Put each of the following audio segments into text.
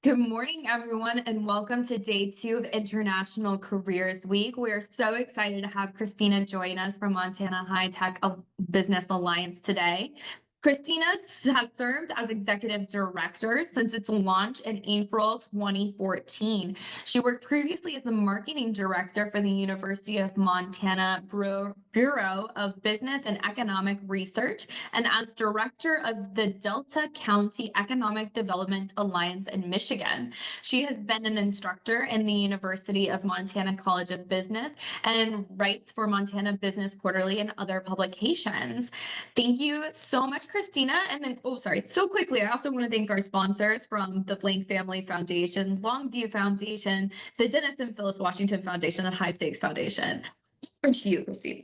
Good morning, everyone, and welcome to day 2 of International Careers Week. We're so excited to have Christina join us from Montana High Tech Business Alliance today. Christina has served as executive director since its launch in April 2014. She worked previously as the marketing director for the University of Montana Bureau of Business and Economic Research and as director of the Delta County Economic Development Alliance in Michigan. She has been an instructor in the University of Montana College of Business and writes for Montana Business Quarterly and other publications. Thank you so much, Christina. And then, so quickly, I also want to thank our sponsors from the Blank Family Foundation, Longview Foundation, the Dennis and Phyllis Washington Foundation, and High Stakes Foundation. Over to you, Christina.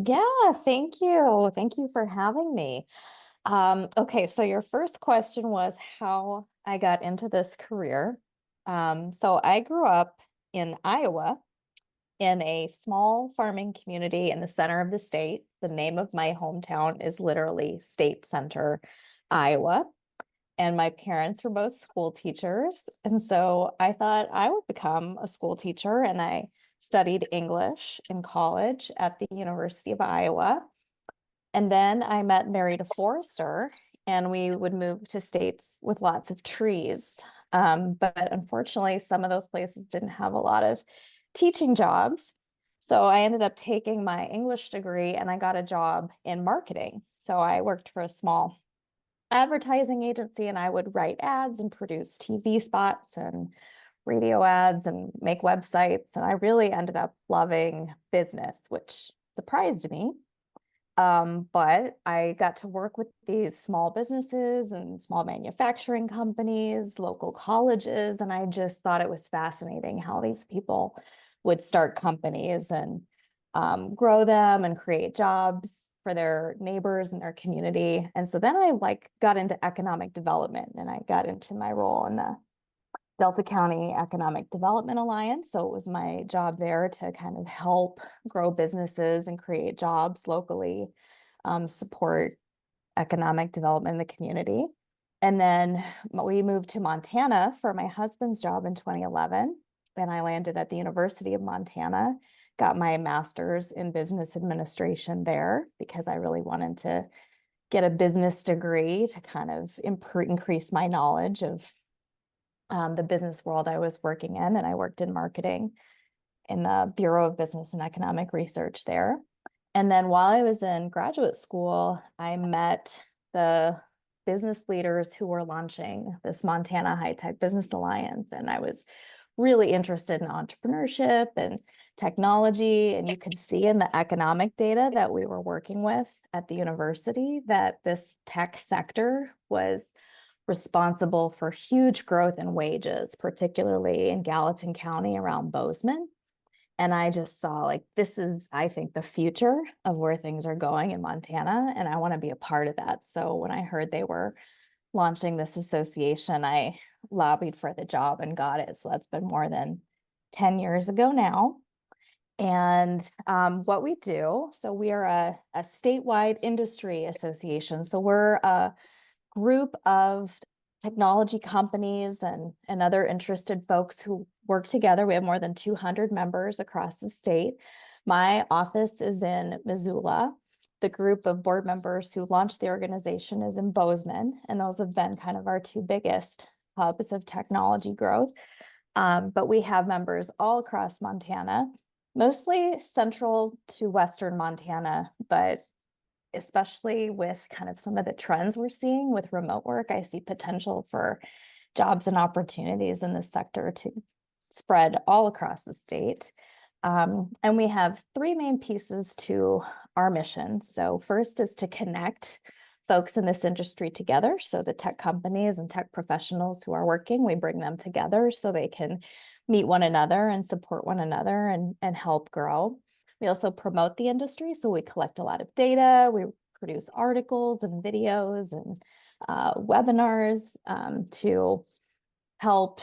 Yeah, thank you. Thank you for having me. Okay, so your first question was how I got into this career. So I grew up in Iowa in a small farming community in the center of the state. The name of my hometown is literally State Center, Iowa. And my parents were both school teachers. And so I thought I would become a school teacher, and I studied English in college at the University of Iowa. And then I met and married a forester, and we would move to states with lots of trees. But unfortunately, some of those places didn't have a lot of teaching jobs. So I ended up taking my English degree and I got a job in marketing. So I worked for a small advertising agency, and I would write ads and produce TV spots and radio ads and make websites. And I really ended up loving business, which surprised me. But I got to work with these small businesses and small manufacturing companies, local colleges, and I just thought it was fascinating how these people would start companies and grow them and create jobs for their neighbors and their community. And so then I got into economic development, and I got into my role in the Delta County Economic Development Alliance. So it was my job there to kind of help grow businesses and create jobs locally, support economic development in the community. And then we moved to Montana for my husband's job in 2011. And I landed at the University of Montana, got my master's in business administration there because I really wanted to get a business degree to kind of increase my knowledge of the business world I was working in. And I worked in marketing in the Bureau of Business and Economic Research there. And then while I was in graduate school, I met the business leaders who were launching this Montana High Tech Business Alliance. And I was really interested in entrepreneurship and technology. And you could see in the economic data that we were working with at the university that this tech sector was responsible for huge growth in wages, particularly in Gallatin County around Bozeman. And I just saw this is, I think, the future of where things are going in Montana, and I want to be a part of that. So when I heard they were launching this association, I lobbied for the job and got it. So that's been more than 10 years ago now. And what we do, so we are a statewide industry association. So we're a group of technology companies and other interested folks who work together. We have more than 200 members across the state. My office is in Missoula. The group of board members who launched the organization is in Bozeman, and those have been kind of our two biggest hubs of technology growth. But we have members all across Montana, mostly central to western Montana, but especially with kind of some of the trends we're seeing with remote work, I see potential for jobs and opportunities in this sector to spread all across the state. And we have three main pieces to our mission. So first is to connect folks in this industry together. So the tech companies and tech professionals who are working, we bring them together so they can meet one another and support one another and help grow. We also promote the industry. So we collect a lot of data. We produce articles and videos and webinars to help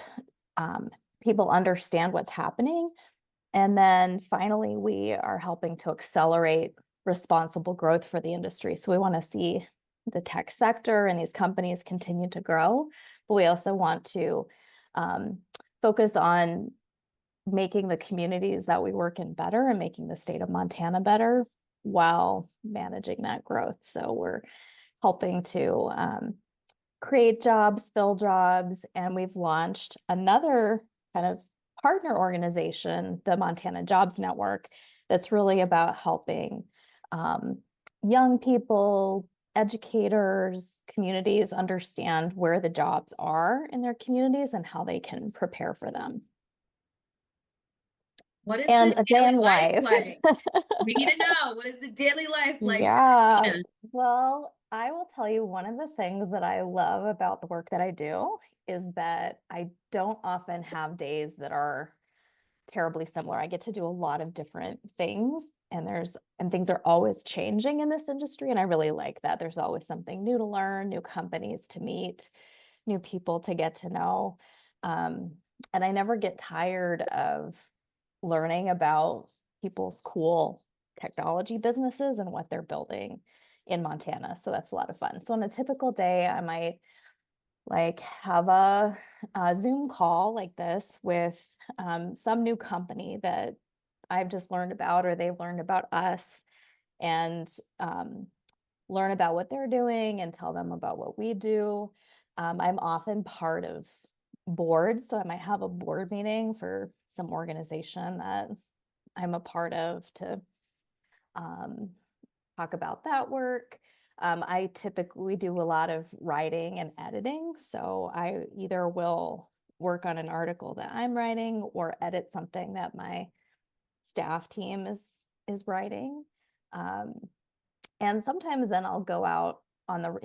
people understand what's happening. And then finally, we are helping to accelerate responsible growth for the industry. So we want to see the tech sector and these companies continue to grow, but we also want to focus on making the communities that we work in better and making the state of Montana better while managing that growth. So we're helping to create jobs, fill jobs, and we've launched another kind of partner organization, the Montana Jobs Network, that's really about helping young people, educators, communities understand where the jobs are in their communities and how they can prepare for them. What is And the a day daily in life life. like? We need to know, what is the daily life like for Yeah, Christina? well, I will tell you one of the things that I love about the work that I do is that I don't often have days that are terribly similar. I get to do a lot of different things, and things are always changing in this industry, and I really like that. There's always something new to learn, new companies to meet, new people to get to know. And I never get tired of learning about people's cool technology businesses and what they're building in Montana. So that's a lot of fun. So on a typical day, I might like have a Zoom call like this with some new company that I've just learned about or they've learned about us, and learn about what they're doing and tell them about what we do. I'm often part of boards, so I might have a board meeting for some organization that I'm a part of to um, talk about that work. I typically do a lot of writing and editing, so I either will work on an article that I'm writing or edit something that my staff team is writing. And sometimes then I'll go out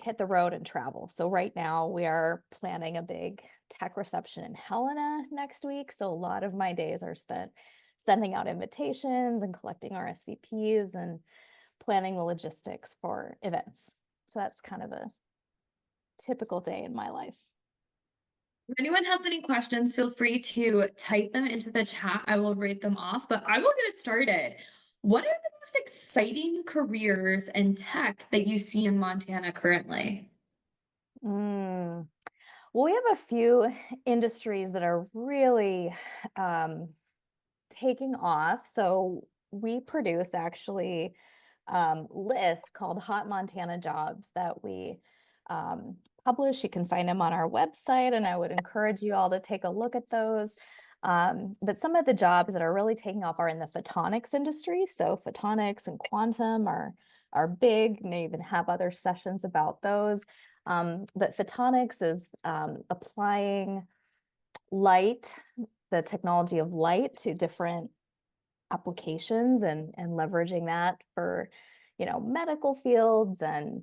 hit the road and travel. So right now we are planning a big tech reception in Helena next week. So a lot of my days are spent sending out invitations and collecting RSVPs and planning the logistics for events. So that's kind of a typical day in my life. If anyone has any questions, feel free to type them into the chat. I will read them off, but I will get us started. What are the most exciting careers in tech that you see in Montana currently? Mm. Well, we have a few industries that are really taking off. So we produce actually lists called Hot Montana Jobs that we publish. You can find them on our website, and I would encourage you all to take a look at those. But some of the jobs that are really taking off are in the photonics industry. So photonics and quantum are big, and they even have other sessions about those. But photonics is applying light, the technology of light, to different applications and leveraging that for, medical fields and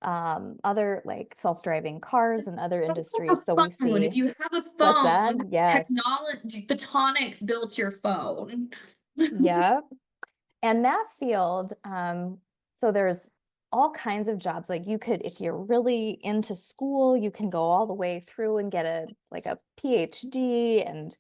other like self-driving cars and other industries. So we Phone. If see, you have a what's that? phone, Yes. technology, photonics built your phone. Yep. And that field, so there's all kinds of jobs. Like you could, if you're really into school, you can go all the way through and get a PhD and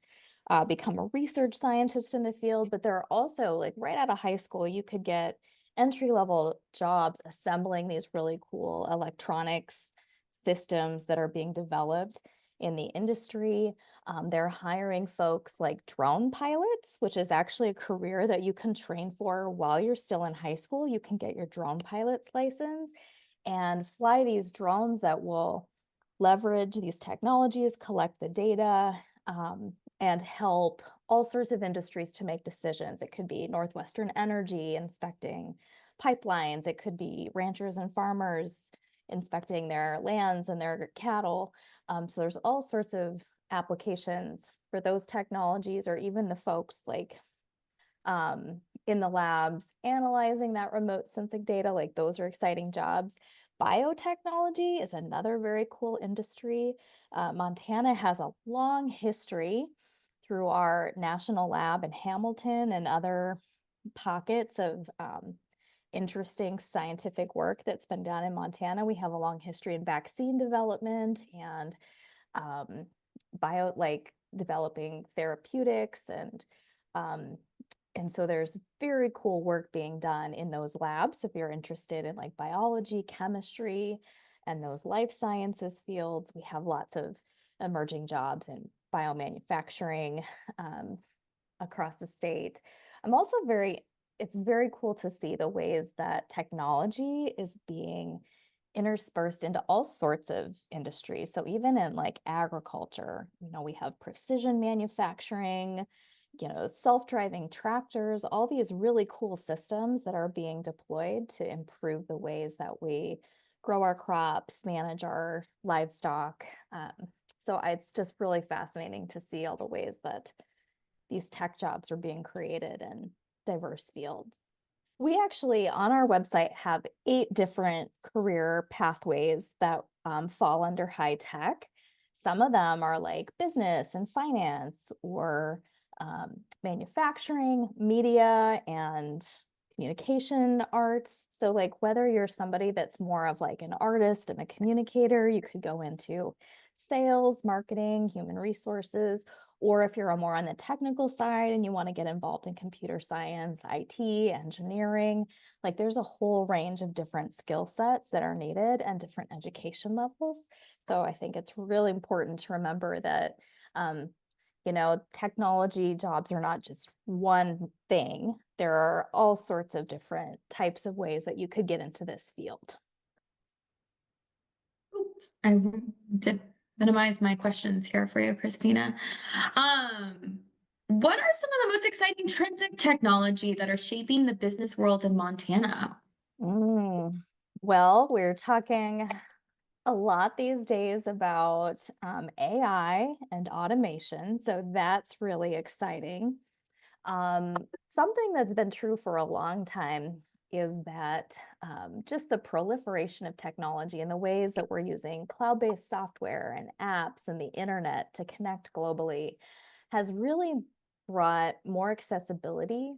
become a research scientist in the field. But there are also, like, right out of high school, you could get entry-level jobs assembling these really cool electronics systems that are being developed in the industry. They're hiring folks like drone pilots, which is actually a career that you can train for while you're still in high school. You can get your drone pilot's license and fly these drones that will leverage these technologies, collect the data, and help all sorts of industries to make decisions. It could be Northwestern Energy inspecting pipelines. It could be ranchers and farmers inspecting their lands and their cattle. So there's all sorts of applications for those technologies, or even the folks like in the labs analyzing that remote sensing data. Like, those are exciting jobs. Biotechnology is another very cool industry. Montana has a long history through our national lab in Hamilton and other pockets of interesting scientific work that's been done in Montana. We have a long history in vaccine development and developing therapeutics, and so there's very cool work being done in those labs. If you're interested in like biology, chemistry, and those life sciences fields, we have lots of emerging jobs in biomanufacturing across the state. I'm also it's very cool to see the ways that technology is being interspersed into all sorts of industries. So even in like agriculture, we have precision manufacturing, self-driving tractors, all these really cool systems that are being deployed to improve the ways that we grow our crops, manage our livestock. So it's just really fascinating to see all the ways that these tech jobs are being created in diverse fields. We actually, on our website, have 8 different career pathways that fall under high tech. Some of them are like business and finance, or manufacturing, media, and communication arts. So like whether you're somebody that's more of like an artist and a communicator, you could go into sales, marketing, human resources, or if you're more on the technical side and you want to get involved in computer science, IT, engineering, like there's a whole range of different skill sets that are needed and different education levels. So I think it's really important to remember that, technology jobs are not just one thing. There are all sorts of different types of ways that you could get into this field. Oops, I did minimize my questions here for you, Christina. What are some of the most exciting trends in technology that are shaping the business world in Montana? Well, we're talking a lot these days about AI and automation, so that's really exciting. Something that's been true for a long time is that just the proliferation of technology and the ways that we're using cloud-based software and apps and the internet to connect globally has really brought more accessibility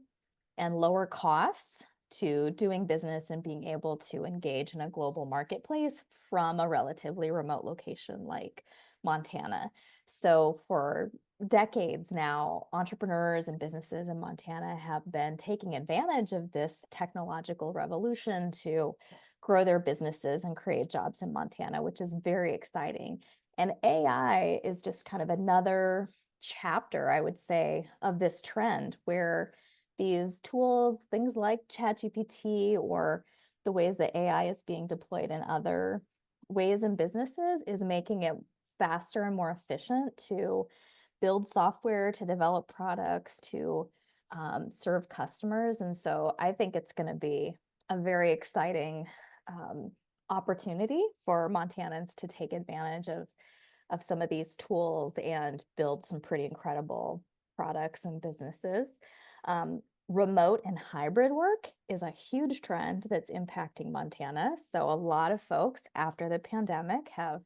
and lower costs to doing business and being able to engage in a global marketplace from a relatively remote location like Montana. So for decades now, entrepreneurs and businesses in Montana have been taking advantage of this technological revolution to grow their businesses and create jobs in Montana, which is very exciting. And AI is just kind of another chapter, I would say, of this trend where these tools, things like ChatGPT or the ways that AI is being deployed in other ways in businesses, is making it faster and more efficient to build software, to develop products, to serve customers. And so I think it's going to be a very exciting opportunity for Montanans to take advantage of some of these tools and build some pretty incredible products and businesses. Remote and hybrid work is a huge trend that's impacting Montana. So a lot of folks after the pandemic have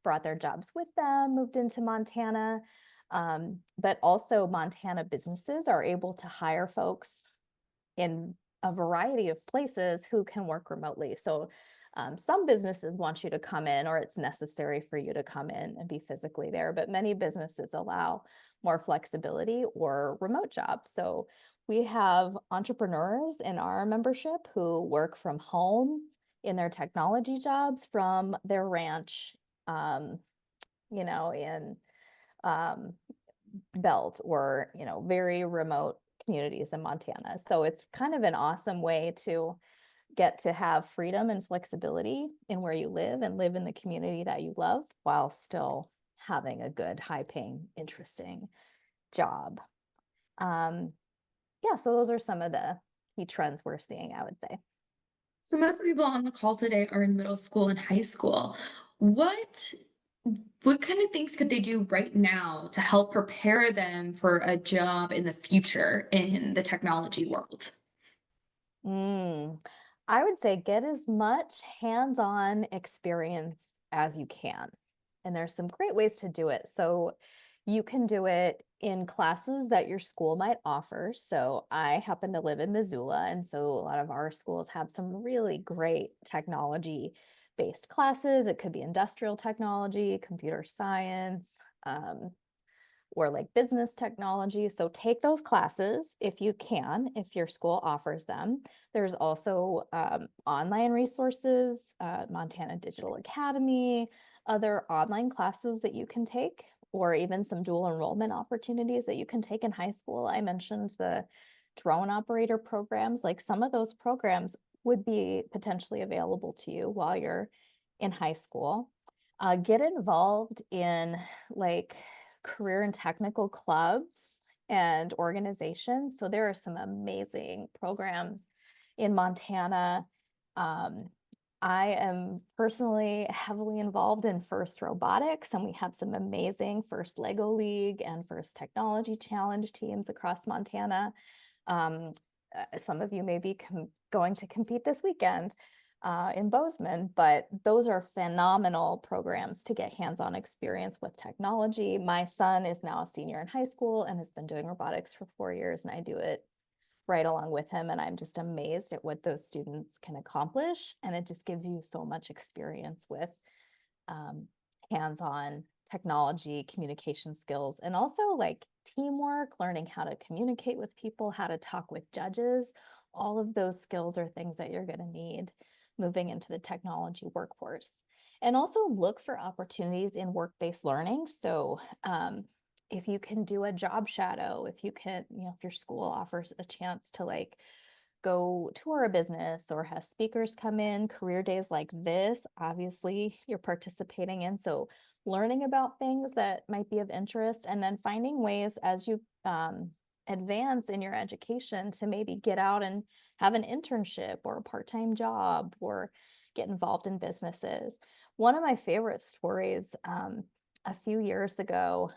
brought their jobs with them, moved into Montana. But also Montana businesses are able to hire folks in a variety of places who can work remotely. So some businesses want you to come in, or it's necessary for you to come in and be physically there, but many businesses allow more flexibility or remote jobs. So we have entrepreneurs in our membership who work from home in their technology jobs from their ranch, in Belt or, very remote communities in Montana. So it's kind of an awesome way to get to have freedom and flexibility in where you live and live in the community that you love while still having a good, high-paying, interesting job. Yeah, so those are some of the key trends we're seeing, I would say. So most of the people on the call today are in middle school and high school. What what kind of things could they do right now to help prepare them for a job in the future in the technology world? I would say get as much hands-on experience as you can. And there's some great ways to do it. So you can do it in classes that your school might offer. So I happen to live in Missoula, and so a lot of our schools have some really great technology-based classes. It could be industrial technology, computer science, or like business technology. So take those classes if you can, if your school offers them. There's also online resources, Montana Digital Academy, other online classes that you can take or even some dual enrollment opportunities that you can take in high school. I mentioned the drone operator programs, like some of those programs would be potentially available to you while you're in high school. Get involved in like career and technical clubs and organizations. So there are some amazing programs in Montana. Um, I am personally heavily involved in FIRST Robotics, and we have some amazing FIRST Lego League and FIRST Technology Challenge teams across Montana. Um, some of you may be going to compete this weekend in Bozeman, but those are phenomenal programs to get hands-on experience with technology. My son is now a senior in high school and has been doing robotics for 4 years, and I do it right along with him. And I'm just amazed at what those students can accomplish. And it just gives you so much experience with hands-on technology, communication skills, and also like teamwork, learning how to communicate with people, how to talk with judges. All of those skills are things that you're going to need moving into the technology workforce. And also look for opportunities in work-based learning. So if you can do a job shadow, if you can, if your school offers a chance to like go tour a business or has speakers come in, career days like this, obviously you're participating in. So learning about things that might be of interest, and then finding ways as you advance in your education to maybe get out and have an internship or a part-time job or get involved in businesses. One of my favorite stories, a few years ago,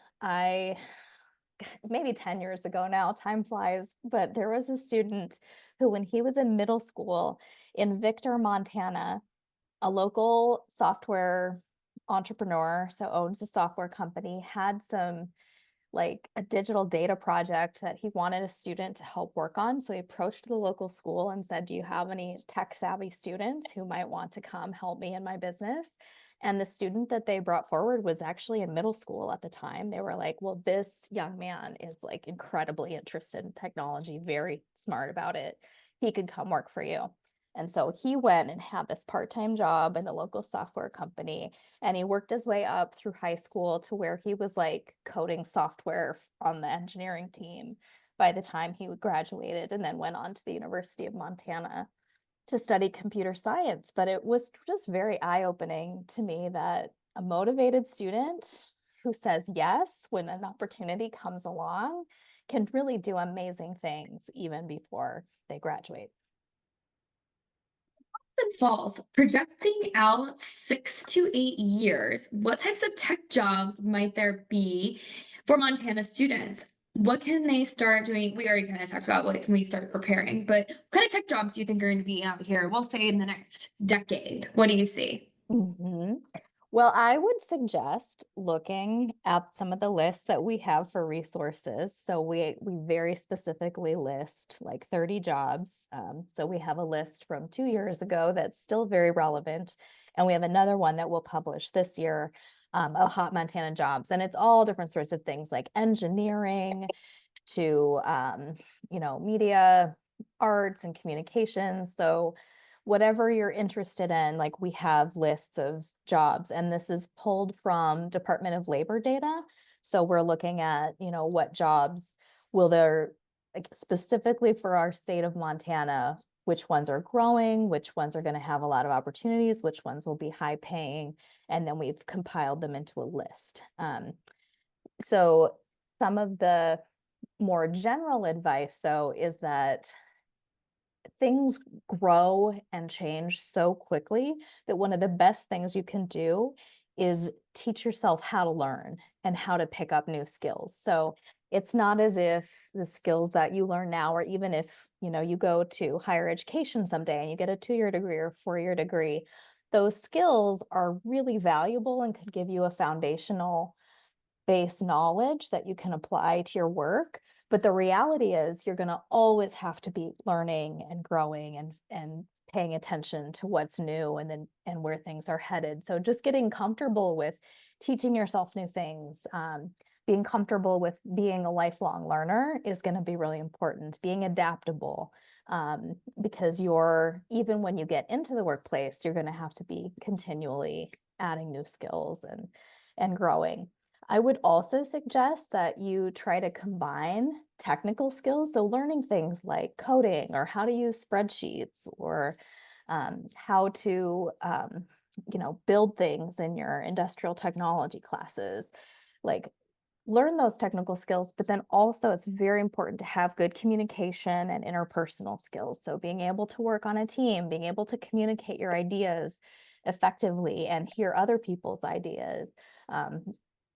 maybe 10 years ago now, time flies, but there was a student who, when he was in middle school in Victor, Montana, a local software entrepreneur, so owns a software company, had some like a digital data project that he wanted a student to help work on. So he approached the local school and said, do you have any tech savvy students who might want to come help me in my business? And the student that they brought forward was actually in middle school at the time. They were like, well, this young man is like incredibly interested in technology, very smart about it. He could come work for you. And so he went and had this part-time job in the local software company, and he worked his way up through high school to where he was like coding software on the engineering team by the time he graduated, and then went on to the University of Montana to study computer science. But it was just very eye-opening to me that a motivated student who says yes when an opportunity comes along can really do amazing things even before they graduate. And falls, projecting out 6 to 8 years, what types of tech jobs might there be for Montana students? What can they start doing? We already kind of talked about what can we start preparing, but what kind of tech jobs do you think are going to be out here? We'll say in the next decade. What do you see? Mhm. Well, I would suggest looking at some of the lists that we have for resources. So we very specifically list like 30 jobs. So we have a list from 2 years ago that's still very relevant, and we have another one that we'll publish this year of hot Montana jobs, and it's all different sorts of things like engineering to media, arts, and communications. So whatever you're interested in, like we have lists of jobs, and this is pulled from Department of Labor data. So we're looking at, what jobs will there, like specifically for our state of Montana, which ones are growing, which ones are going to have a lot of opportunities, which ones will be high paying, and then we've compiled them into a list. So some of the more general advice, though, is that things grow and change so quickly that one of the best things you can do is teach yourself how to learn and how to pick up new skills. So it's not as if the skills that you learn now, or even if you go to higher education someday and you get a 2-year degree or 4-year degree, those skills are really valuable and could give you a foundational base knowledge that you can apply to your work. But the reality is you're going to always have to be learning and growing and paying attention to what's new and where things are headed. So just getting comfortable with teaching yourself new things, being comfortable with being a lifelong learner is going to be really important. Being adaptable, because even when you get into the workplace, you're going to have to be continually adding new skills and growing. I would also suggest that you try to combine technical skills. So learning things like coding or how to use spreadsheets or how to, build things in your industrial technology classes. Like learn those technical skills, but then also it's very important to have good communication and interpersonal skills. So being able to work on a team, being able to communicate your ideas effectively and hear other people's ideas. Um,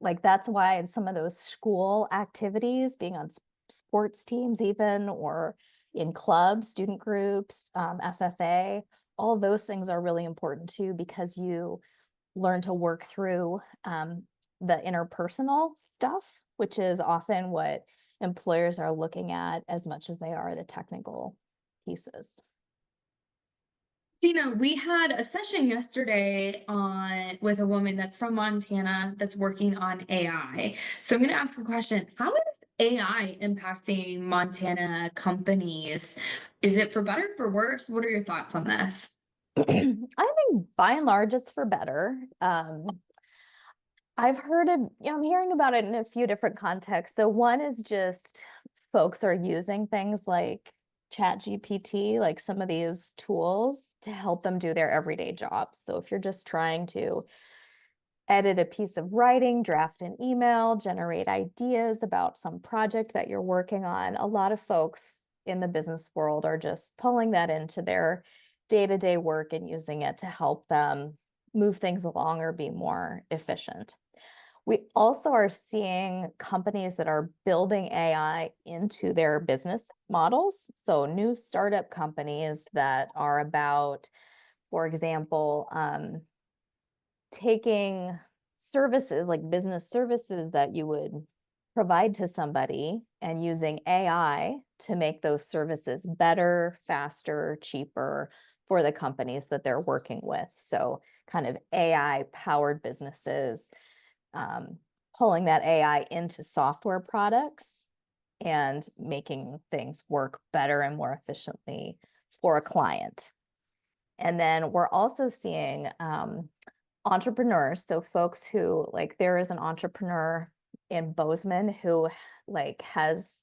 like that's why some of those school activities, being on sports teams even, or in clubs, student groups, FFA, all those things are really important too, because you learn to work through the interpersonal stuff, which is often what employers are looking at as much as they are the technical pieces. Dina, we had a session yesterday on with a woman that's from Montana that's working on AI. So I'm going to ask a question. How is AI impacting Montana companies? Is it for better, for worse? What are your thoughts on this? I think by and large it's for better. I've heard of, I'm hearing about it in a few different contexts. So one is just folks are using things like ChatGPT, like some of these tools to help them do their everyday jobs. So if you're just trying to edit a piece of writing, draft an email, generate ideas about some project that you're working on, a lot of folks in the business world are just pulling that into their day-to-day work and using it to help them move things along or be more efficient. We also are seeing companies that are building AI into their business models. So new startup companies that are about, for example, taking services like business services that you would provide to somebody and using AI to make those services better, faster, cheaper for the companies that they're working with. So kind of AI powered businesses, pulling that AI into software products and making things work better and more efficiently for a client. And then we're also seeing entrepreneurs, so folks who like there is an entrepreneur in Bozeman who like has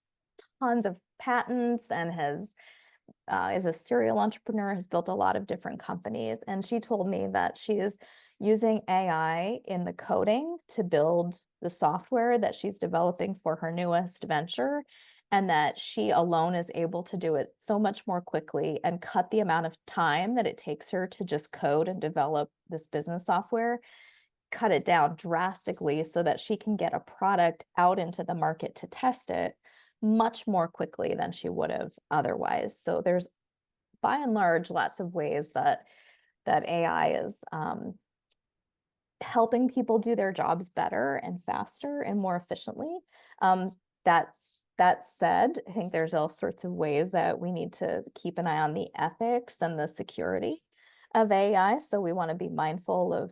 tons of patents and has is a serial entrepreneur, has built a lot of different companies. And she told me that she is using AI in the coding to build the software that she's developing for her newest venture, and that she alone is able to do it so much more quickly and cut the amount of time that it takes her to just code and develop this business software, cut it down drastically so that she can get a product out into the market to test it much more quickly than she would have otherwise. So there's by and large lots of ways that AI is helping people do their jobs better and faster and more efficiently. That said, I think there's all sorts of ways that we need to keep an eye on the ethics and the security of AI. So we want to be mindful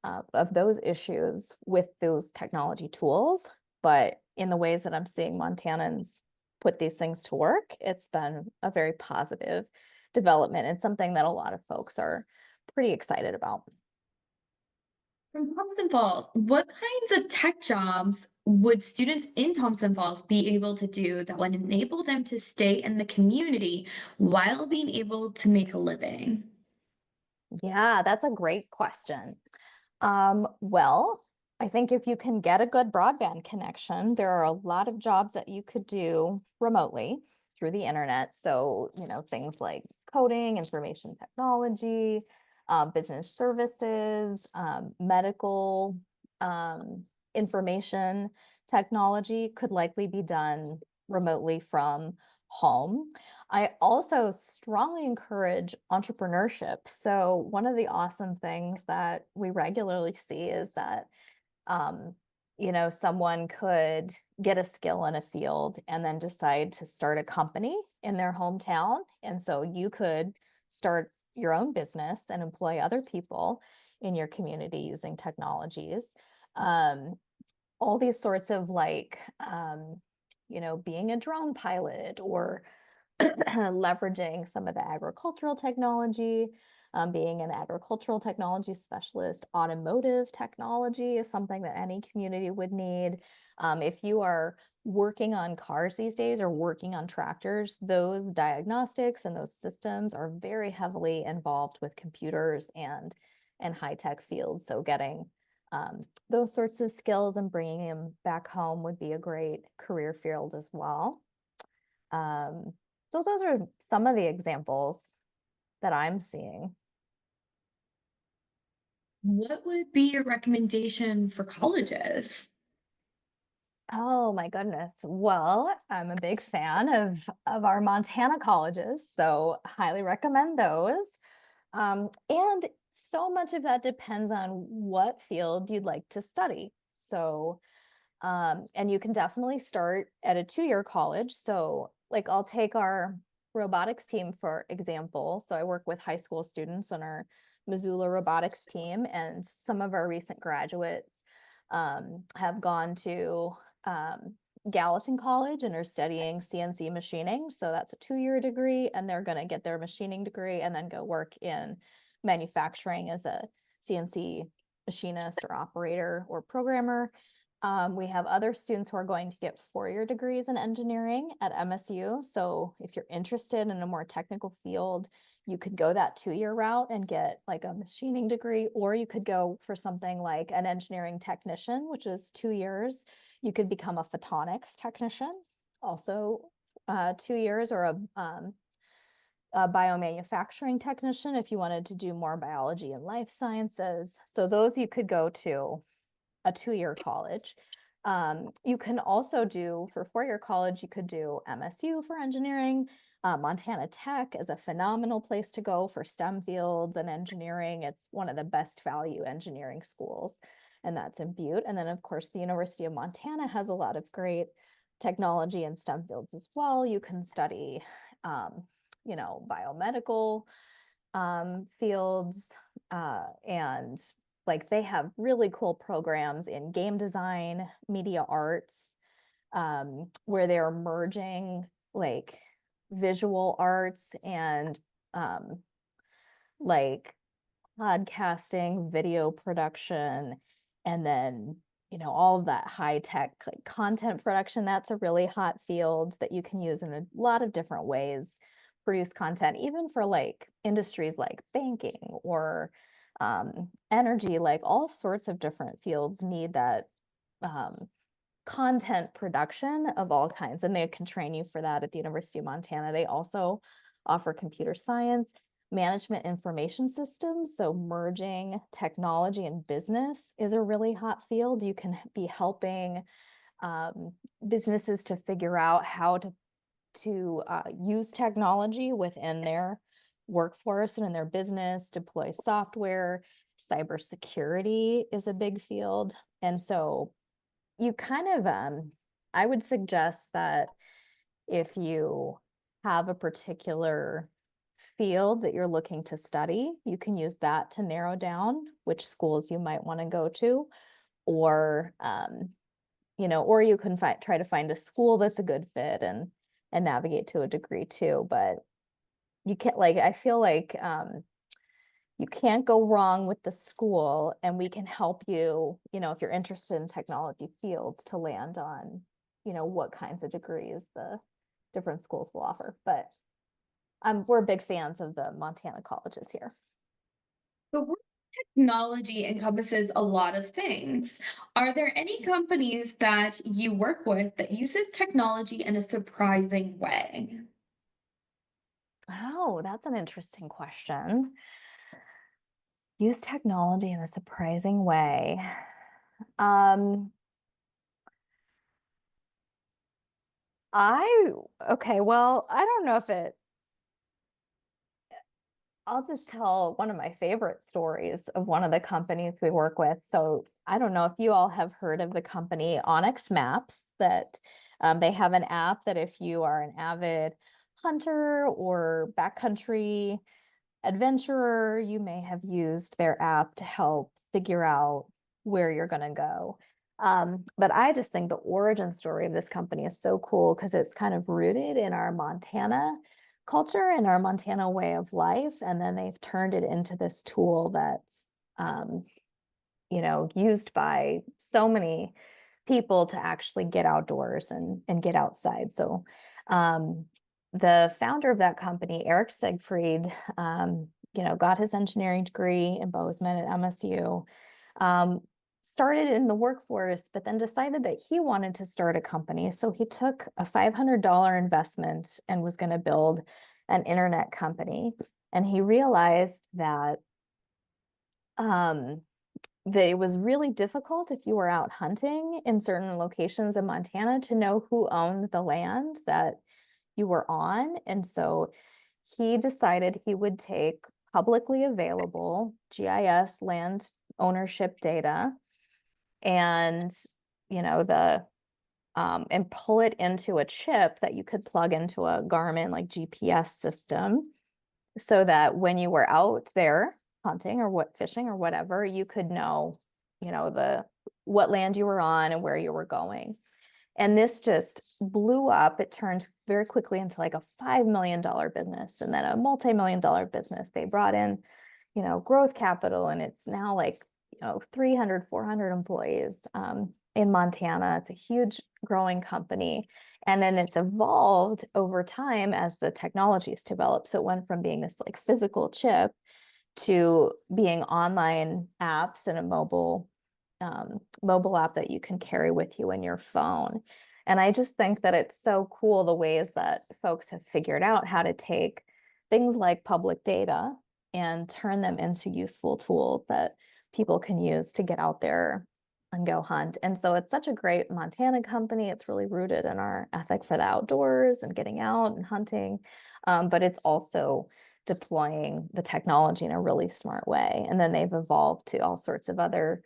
of those issues with those technology tools. But in the ways that I'm seeing Montanans put these things to work, it's been a very positive development and something that a lot of folks are pretty excited about. From Thompson Falls, what kinds of tech jobs would students in Thompson Falls be able to do that would enable them to stay in the community while being able to make a living? Yeah, that's a great question. Well, I think if you can get a good broadband connection, there are a lot of jobs that you could do remotely through the internet. So, things like coding, information technology, business services, medical, information technology could likely be done remotely from home. I also strongly encourage entrepreneurship. So one of the awesome things that we regularly see is that, um, someone could get a skill in a field and then decide to start a company in their hometown. And so you could start your own business and employ other people in your community using technologies. Um, all these sorts of like, being a drone pilot or leveraging some of the agricultural technology. Being an agricultural technology specialist, automotive technology is something that any community would need. If you are working on cars these days or working on tractors, those diagnostics and those systems are very heavily involved with computers and high-tech fields. So getting those sorts of skills and bringing them back home would be a great career field as well. So those are some of the examples that I'm seeing. What would be your recommendation for colleges? Oh my goodness. Well, I'm a big fan of our Montana colleges, so highly recommend those. And so much of that depends on what field you'd like to study. So, and you can definitely start at a 2-year college. So, like, I'll take our robotics team, for example. So I work with high school students on our Missoula robotics team, and some of our recent graduates have gone to Gallatin College and are studying CNC machining. So that's a 2-year degree, and they're going to get their machining degree and then go work in manufacturing as a CNC machinist or operator or programmer. We have other students who are going to get 4-year degrees in engineering at MSU. So if you're interested in a more technical field, you could go that 2-year route and get like a machining degree, or you could go for something like an engineering technician, which is 2 years. You could become a photonics technician, also 2 years, or a biomanufacturing technician if you wanted to do more biology and life sciences. So those you could go to a 2-year college. You can also do, for 4-year college, you could do MSU for engineering. Montana Tech is a phenomenal place to go for STEM fields and engineering. It's one of the best value engineering schools, and that's in Butte. And then, of course, the University of Montana has a lot of great technology and STEM fields as well. You can study, biomedical fields, and like they have really cool programs in game design, media arts, where they're merging like visual arts and like podcasting, video production, and then all of that high tech like content production. That's a really hot field that you can use in a lot of different ways, produce content, even for like industries like banking or energy. Like all sorts of different fields need that content production of all kinds, and they can train you for that at the University of Montana. They also offer computer science, management information systems. So merging technology and business is a really hot field. You can be helping businesses to figure out how to use technology within their workforce and in their business, deploy software. Cybersecurity is a big field. And so you kind of, I would suggest that if you have a particular field that you're looking to study, you can use that to narrow down which schools you might want to go to, or or you can try to find a school that's a good fit and navigate to a degree too. But you can't, like, I feel like you can't go wrong with the school, and we can help you, if you're interested in technology fields, to land on, what kinds of degrees the different schools will offer. But we're big fans of the Montana colleges here. The word technology encompasses a lot of things. Are there any companies that you work with that uses technology in a surprising way? Oh, that's an interesting question. Use technology in a surprising way. Okay, well, I don't know if I'll just tell one of my favorite stories of one of the companies we work with. So I don't know if you all have heard of the company Onyx Maps, that they have an app that if you are an avid hunter or backcountry adventurer, you may have used their app to help figure out where you're going to go. But I just think the origin story of this company is so cool because it's kind of rooted in our Montana culture and our Montana way of life. And then they've turned it into this tool that's, used by so many people to actually get outdoors and get outside. So the founder of that company, Eric Siegfried, got his engineering degree in Bozeman at MSU, started in the workforce, but then decided that he wanted to start a company. So he took a $500 investment and was going to build an internet company. And he realized that that it was really difficult if you were out hunting in certain locations in Montana to know who owned the land that you were on. And so he decided he would take publicly available GIS land ownership data and, and pull it into a chip that you could plug into a Garmin like GPS system so that when you were out there hunting or fishing or whatever, you could know, what land you were on and where you were going. And this just blew up. It turned very quickly into like a $5 million business and then a multi-million-dollar business. They brought in, growth capital, and it's now like, 300, 400 employees in Montana. It's a huge growing company. And then it's evolved over time as the technologies developed. So it went from being this like physical chip to being online apps and a mobile app that you can carry with you in your phone. And I just think that it's so cool the ways that folks have figured out how to take things like public data and turn them into useful tools that people can use to get out there and go hunt. And so it's such a great Montana company. It's really rooted in our ethic for the outdoors and getting out and hunting. But it's also deploying the technology in a really smart way. And then they've evolved to all sorts of other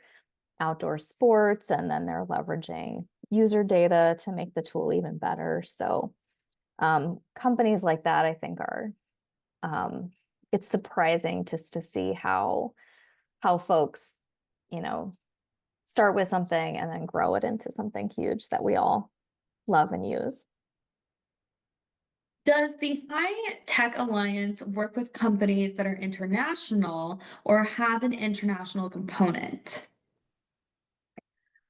outdoor sports, and then they're leveraging user data to make the tool even better. So companies like that, I think, are it's surprising just to see how folks, start with something and then grow it into something huge that we all love and use. Does the High Tech Alliance work with companies that are international or have an international component?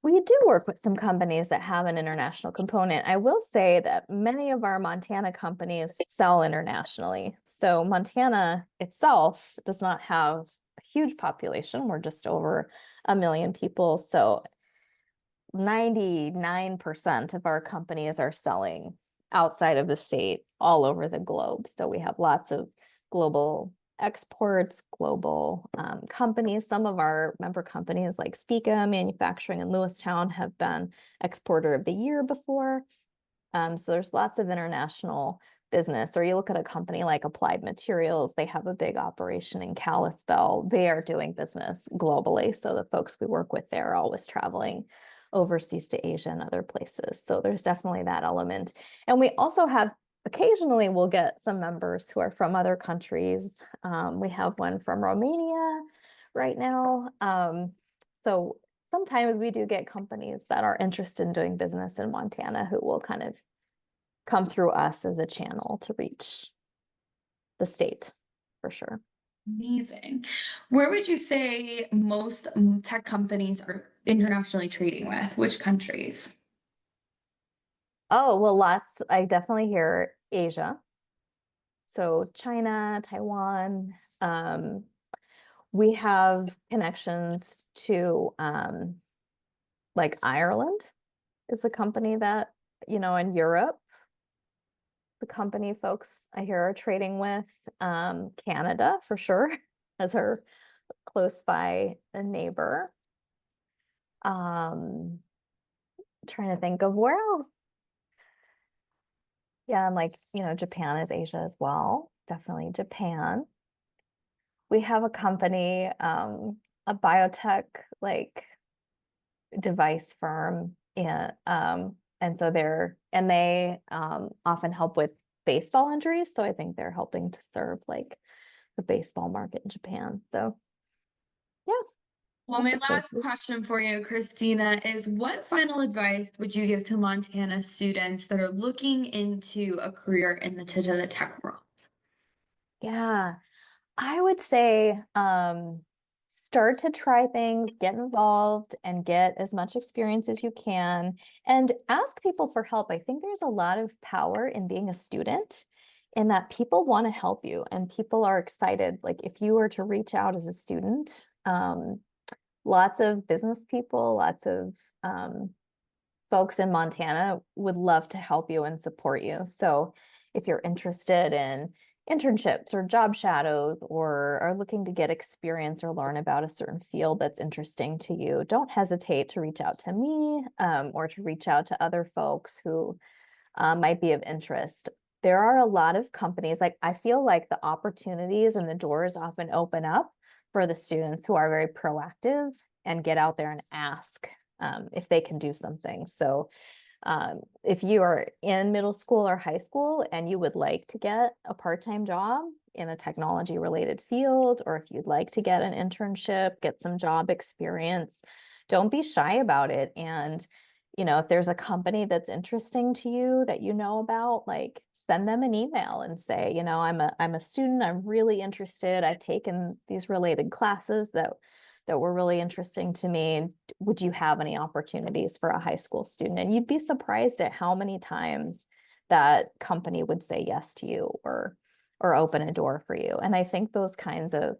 We do work with some companies that have an international component. I will say that many of our Montana companies sell internationally. So Montana itself does not have a huge population. We're just over 1 million people. So 99% of our companies are selling outside of the state all over the globe. So we have lots of global exports, global companies. Some of our member companies like Spica Manufacturing in Lewistown have been Exporter of the Year before. So there's lots of international business. Or you look at a company like Applied Materials, they have a big operation in Kalispell. They are doing business globally. So the folks we work with there are always traveling overseas to Asia and other places. So there's definitely that element. And we also have occasionally we'll get some members who are from other countries. We have one from Romania right now. So sometimes we do get companies that are interested in doing business in Montana who will kind of come through us as a channel to reach the state for sure. Amazing. Where would you say most tech companies are internationally trading with? Which countries? Oh, well, lots. I definitely hear Asia. So China, Taiwan. We have connections to like Ireland is a company that, in Europe, the company folks I hear are trading with. Canada for sure, as our close by a neighbor. Trying to think of where else. Yeah, and like, Japan is Asia as well. Definitely Japan. We have a company, a biotech like device firm, and so they often help with baseball injuries. So I think they're helping to serve like the baseball market in Japan. So yeah. Well, my last question for you, Christina, is what final advice would you give to Montana students that are looking into a career in the tech world? Yeah. I would say start to try things, get involved, and get as much experience as you can, and ask people for help. I think there's a lot of power in being a student, in that people want to help you and people are excited. Like if you were to reach out as a student, lots of business people, lots of folks in Montana would love to help you and support you. So if you're interested in internships or job shadows or are looking to get experience or learn about a certain field that's interesting to you, don't hesitate to reach out to me, or to reach out to other folks who might be of interest. There are a lot of companies, like I feel like the opportunities and the doors often open up for the students who are very proactive and get out there and ask if they can do something. So if you are in middle school or high school and you would like to get a part-time job in a technology related field, or if you'd like to get an internship, get some job experience, don't be shy about it. And, if there's a company that's interesting to you that you know about, like send them an email and say, I'm a student, I'm really interested. I've taken these related classes that were really interesting to me. Would you have any opportunities for a high school student? And you'd be surprised at how many times that company would say yes to you or open a door for you. And I think those kinds of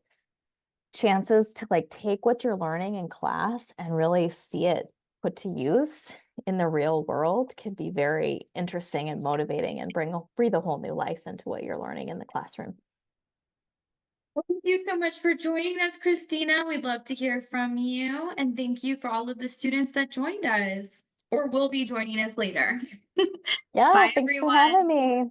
chances to like take what you're learning in class and really see it put to use in the real world can be very interesting and motivating and breathe a whole new life into what you're learning in the classroom. Well, thank you so much for joining us, Christina. We'd love to hear from you. And thank you for all of the students that joined us or will be joining us later. Yeah, Bye, thanks for everyone. having me.